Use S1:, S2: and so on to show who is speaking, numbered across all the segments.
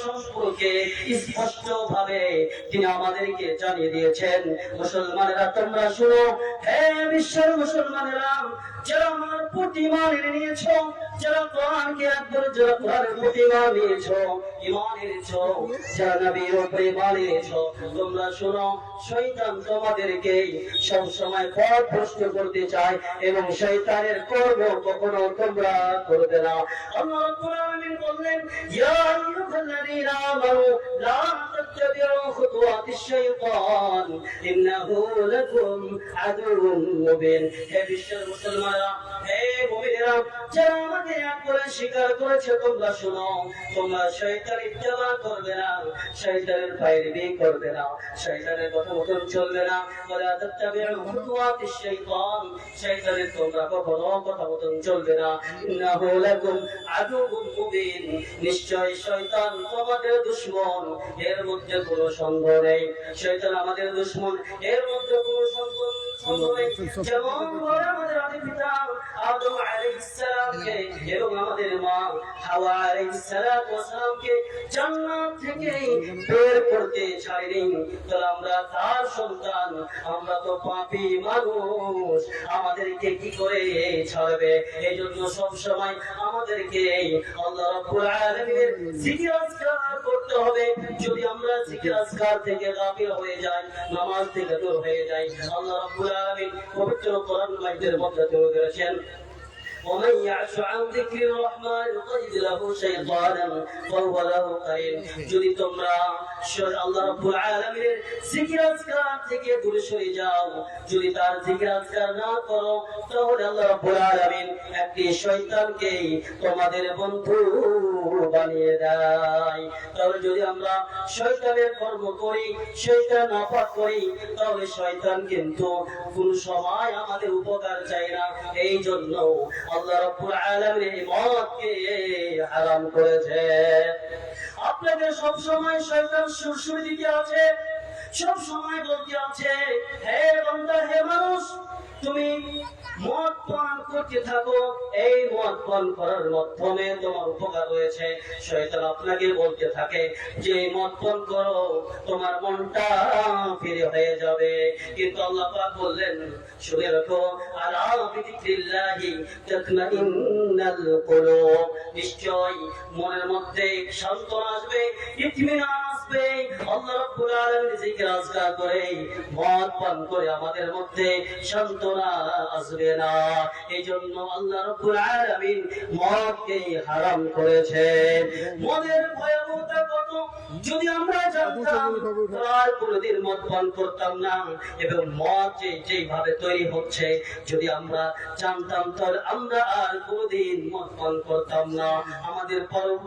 S1: সম্পর্কে স্পষ্ট ভাবে তিনি আমাদেরকে জানিয়ে দিয়েছেন। মুসলমানেরা তোমরা শুনো, হে বিশ্বের মুসলমানেরা, যারা আমার প্রতিমা নিয়েছ, যারা কোরআনকে একবার যারা কোরআনের প্রতিমা নিয়েছ, ঈমান এনেছ, যারা নবীর উপরে ঈমান এনেছ, তোমরা শুনো, শয়তান তোমাদেরকে সব সময় পথভ্রষ্ট করতে চায় এবং শয়তানের কর্ম কখনো তোমরা করবে না। আল্লাহ রাব্বুল আলামিন বললেন, ইয়া আইয়ুহাল্লাযীনা আমানু লা তাত্তাবিউ খুতুওয়াতিশ শাইতান ইন্নাহু লাকুম আদুউম মুবিন। হে বিশ্বের মুসলমানরা, হে মুমিনেরা, যারা আমাকে এক করে স্বীকার করেছে, তোমরা শোনো, তোমরা শয়তানের ইত্তেবা করবে না, শয়তানের পায়রাবি করবে না, শয়তানের কথা মতন চলবে না। ওয়ালা তাত্তাবিউ খুতুওয়াতিশ শাইতান, শয়তানের তোমরা কখনো কথা মতন চলবে না। ইন্নাহু লাকুম আদুউম মুবিন, নিশ্চয় শয়তান তোমাদের দুশমন, এর মধ্যে কোনো সন্দেহ নেই। শয়তান আমাদের দুশমন, এর মধ্যে কোনো সন্দেহ নেই। যেমন আমাদের আদি পিতা আদম আলাইহিস সালামকে এবং আমাদের মা হাওয়া আলাইহিস সালামকে জান্নাত থেকে বের করতে ছাড়েনি, তো আমরা তার সন্তান, আমরা তো পাপী মানুষ, আমাদেরকে কি করে ছাড়বে? এই জন্য সব সময় আমাদেরকে আল্লাহ রাব্বুল আলামিনের জিকির আজকার করতে হবে। যদি আমরা জিকির আজকার থেকে গাফিল হয়ে যাই, নামাজ থেকে দূর হয়ে যাই, আল্লাহ রাব্বুল আলামিন পবিত্র কোরআন মাজিদের মধ্যে তুলে ধরেছেন, ومن يعش عن ذكر الرحمن يقيد له شيطانا فهو له قرين। যদি তোমরা আল্লাহ রাব্বুল আলামিনের জিকির আজকার থেকে দূরে সরে যাও, যদি তার জিকির আজকার না করো, তাহলে আল্লাহ রাব্বুল আলামিন একটি শয়তানকে তোমাদের বন্ধু বানিয়ে দেয়। তাহলে যদি আমরা শয়তানের কর্ম করি, শয়তান নাপাক করি, তাহলে শয়তান কিন্তু কোন সময় আমাদের উপকার চায় না। এই জন্য আল্লাহ রাব্বুল আলামিন মদকে হারাম করেছে। আপনাকে সব সময় শয়তান সুরসুরি দিতে আছে, সব সময় বলতে আছে, হে বান্দা, হে মানুষ, তুমি মদ পান করতে থাকো, এই মদ পান করার মাধ্যমে তোমার উপকার রয়েছে। শয়তান আপনাকে বলতে থাকে যে মদ পান করো, তোমার মনটা ফিরে হয়ে যাবে। কিন্তু আল্লাহ পাক বললেন, শুনে রাখো, আলা বিযিকরিল্লাহি তাতমাইন্নাল কুলুব, নিশ্চয় মনের মধ্যে সান্ত্বনা আসবে, ইতমিনান আসবে। আল্লাহ রাব্বুল আলামিন জিকির আজকার করে, মদ পান করে আমাদের মধ্যে সান্ত্বনা আসবে না। এই জন্য আল্লাহ রাব্বুল আলামিন মদকে হারাম করেছেন। মদের ভয়াবহতা কত যদি আমরা জানতাম, আর কোনোদিন মদ পান করতাম না। এবং মদ যেভাবে তৈরি হচ্ছে যদি আমরা জানতাম, তাহলে আমরা আর কোনোদিন মদ পান করতাম না। আমাদের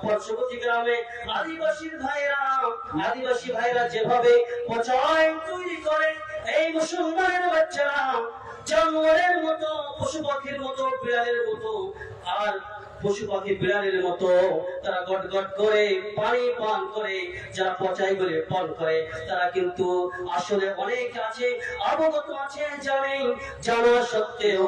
S1: পার্শ্ববর্তী গ্রামে আদিবাসী ভাইরা যেভাবে পচায় তৈরি করে, এই মুসলমানের বাচ্চারা জানোয়ারের মতো, পশু পাখির মতো, বিড়ালের মতো, আর পশু পাখি বিড়ালের মতো তারা গট গট করে পানি পান করে, যারা পচাই করে পান করে, তারা কিন্তু আসলে অনেক আছে, অবগত আছে, জানা সত্ত্বেও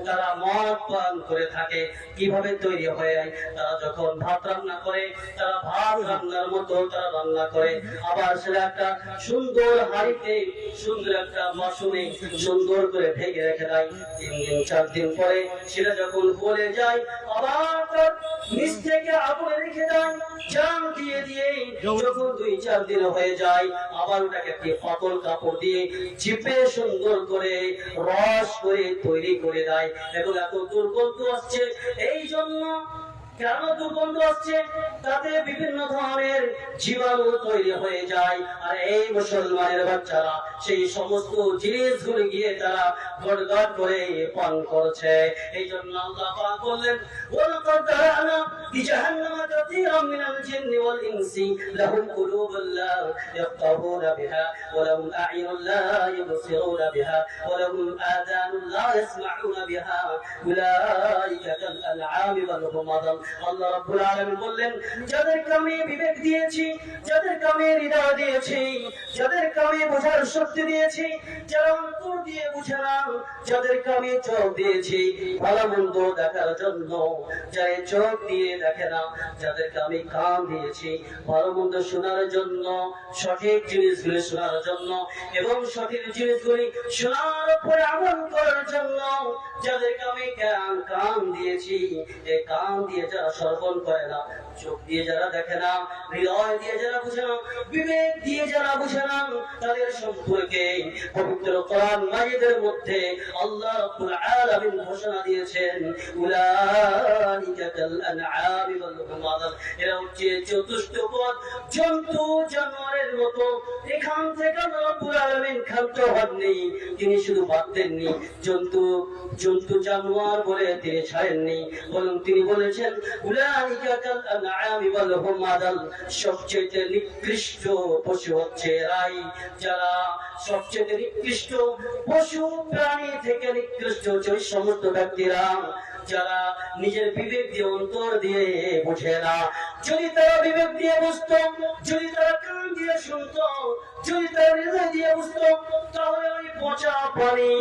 S1: তারা মদ পান করে থাকে। কিভাবে তৈরি হয়? তারা যখন ভাত রান্না করে, তারা ভাত রান্নার মতো তারা রান্না করে, আবার সেটা একটা সুন্দর হাঁড়িতে, সুন্দর একটা বাসনে সুন্দর করে ঢেকে রেখে দেয়। 3-4 দিন পরে সেটা যখন গলে যায়, আবার নিচ থেকে আগুনে রেখে দেয়, জাল দিয়ে যখন 2-4 দিন হয়ে যায়, আবার ওটাকে একটি পাতল কাপড় দিয়ে চিপে সুন্দর করে রস করে তৈরি করে দেয়। এবং এত দুর্গন্ধ আসছে, এই জন্য কেন দুর্গন্ধ আসছে? তাতে বিভিন্ন ধরনের জীবাণু তৈরি হয়ে যায়। আর এই মুসলমানের বাচ্চারা সেই সমস্ত জিনিসগুলো গিয়ে তারা গড়গড় করে পান করছে। এই জন্য আল্লাহ পাক বললেন, ওয়ালাকাদ জাআলনা বিজাহান্নামা কাসীরাম মিনাল জিন্নি ওয়াল ইনসি লাহুম কুলুবুন লা ইয়াফকাহুনা বিহা ওয়া লাহুম আ'য়ুনুন লা ইবসিরুনা বিহা ওয়া লাহুম আযানুন লা ইয়াসমাউনা বিহা উলাইকা কাল আনআমি ওয়াল হুম আদাল। আল্লাহ রাব্বুল আলামিন বললেন, যাদেরকে আমি বিবেক দিয়েছি, যাদেরকে আমি হৃদয় দিয়েছি, যাদেরকে আমি বোঝার শক্তি দিয়েছি, যারা নজর দিয়ে বুঝে না, যাদেরকে আমি চোখ দিয়েছি ভালো মন্দ দেখার জন্য, যারা চোখ দিয়ে দেখে না, যাদেরকে আমি কান দিয়েছি ভালো মন্দ শোনার জন্য, সঠিক জিনিসগুলি শোনার জন্য এবং সঠিক জিনিসগুলি শোনার পরে আমল করার জন্য, যাদেরকে আমি কান দিয়েছি, এই কান দিয়ে যারা শ্রবণ করে না, চোখ দিয়ে যারা দেখে না, হৃদয় দিয়ে যারা বুঝে না, বিবেক দিয়ে যারা বুঝে না, তাদের সম্পর্কে পবিত্র কোরআন মাজিদের মধ্যে আল্লাহ রাব্বুল আলামিন ঘোষণা দিয়েছেন, উলাইকা কাল আনআমি ওয়াল হুম আযাল। এরা হচ্ছে চতুষ্পদ জন্তু জানোয়ারের মতো। এখান থেকে আল্লাহ রাব্বুল আলামিন ক্ষান্ত হননি, তিনি শুধু বাদ দেননি জন্তু জানোয়ার বলে তিনি ছাড়েননি, বরং তিনি বলেছেন উলাইকা কাল আনআমি ওয়াল হুম আযাল। সবচেয়ে নিকৃষ্ট পশু হচ্ছে এরাই, যারা সবচেয়ে নিকৃষ্ট পশু প্রাণী থেকে নিকৃষ্ট হচ্ছে ওই সমস্ত ব্যক্তিরা যারা নিজের বিবেক দিয়ে অন্তর দিয়ে বুঝে না। যদি তারা বিবেক দিয়ে বুঝতো, যদি তারা কান দিয়ে শুনতো, যদি তারা হৃদয় দিয়ে বুঝতো, তাহলে ওই পচা পানি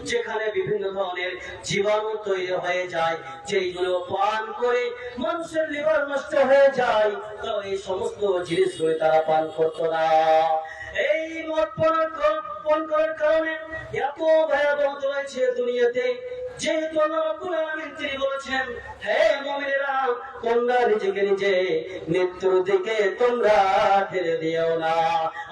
S1: যেখানে বিভিন্ন ধরনের জীবাণু তৈরি হয়ে যায়, যেইগুলো পান করে মানুষের লিভার নষ্ট হয়ে যায়, তো এই সমস্ত জিনিসগুলো তারা পান করতো না। এই মদ পান করার কারণে এত ভয়াবহ চলেছে দুনিয়াতে, যেহেতু আল্লাহ রাব্বুল আলামিন তিনি বলেছেন, হে মুমিনেরা, তোমরা নিজেকে নিজে মৃত্যুর দিকে তোমরা ঠেলে দিও না।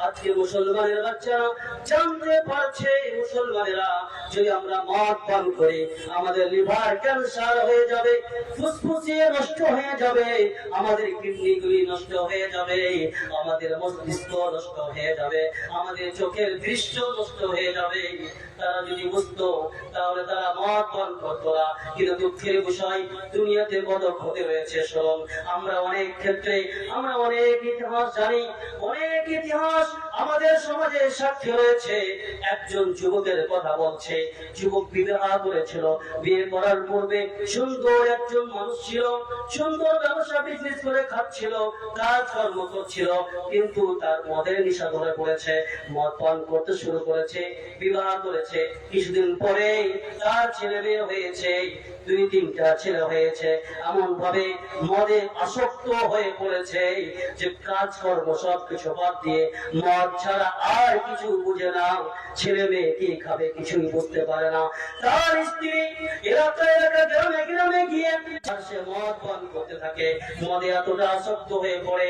S1: আজকে মুসলমানের বাচ্চারা জানতে পারছে, মুসলমানেরা যদি আমরা মদ পান করি আমাদের লিভার ক্যান্সার হয়ে যাবে, ফুসফুসিয়ে নষ্ট হয়ে যাবে, আমাদের কিডনিগুলি নষ্ট হয়ে যাবে, আমাদের মস্তিষ্ক নষ্ট হয়ে যাবে, আমাদের চোখের দৃশ্য নষ্ট হয়ে যাবে। তারা যদি বুঝতো তাহলে তারা মদ পান করতো না। কিন্তু দুঃখের বিষয়, দুনিয়াতে কত ক্ষতি রয়েছে শুনুন। আমরা অনেক ক্ষেত্রে আমরা অনেক ইতিহাস জানি, অনেক ইতিহাস আমাদের সমাজে সাক্ষী রয়েছে। একজন যুবকের কথা বলছে, যুবক বিবাহ করেছিল, বিয়ে করার পূর্বে সুন্দর একজন মানুষ ছিল, সুন্দর ব্যবসা বিজনেস করে খাচ্ছিল, কাজকর্ম করছিল, কিন্তু তার মদের নেশা ধরে পড়েছে, মদ পান করতে শুরু করেছে, বিবাহ করেছে। কিছুদিন পরে তার ছেলে মেয়ে হয়েছে, 2-3টা ছেলে হয়েছে। এমন ভাবে মদে আসক্ত হয়ে পড়েছে যে কাজকর্ম সবকিছু বাদ দিয়ে মদ ছাড়া আর কিছু বুঝে না। ছেলে মেয়ে কি খাবে কিছুই বুঝতে পারে না। তার স্ত্রী এলাকায় গ্রামে গ্রামে গিয়ে সে মদ পান করতে থাকে, মদে এতটা আসক্ত হয়ে পড়ে